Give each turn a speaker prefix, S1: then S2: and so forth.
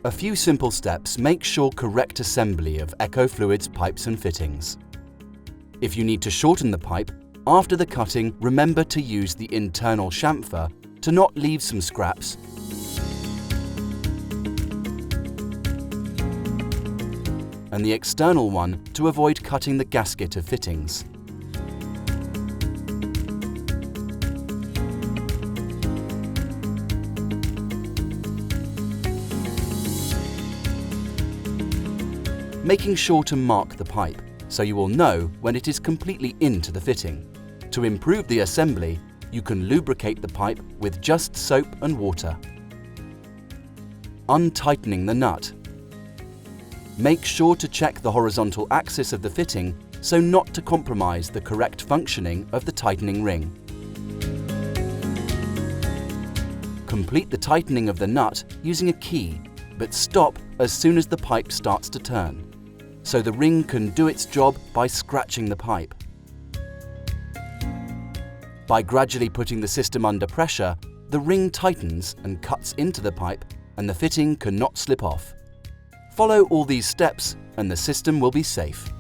S1: A few simple steps make sure correct assembly of EQOfluids pipes and fittings. If you need to shorten the pipe, after the cutting, remember to use the internal chamfer to not leave some scraps and the external one to avoid cutting the gasket of fittings. Making sure to mark the pipe so you will know when it is completely into the fitting. To improve the assembly, you can lubricate the pipe with just soap and water. Untightening the nut. Make sure to check the horizontal axis of the fitting so not to compromise the correct functioning of the tightening ring. Complete the tightening of the nut using a key, but stop as soon as the pipe starts to turn, so the ring can do its job by scratching the pipe. By gradually putting the system under pressure, the ring tightens and cuts into the pipe and the fitting cannot slip off. Follow all these steps and the system will be safe.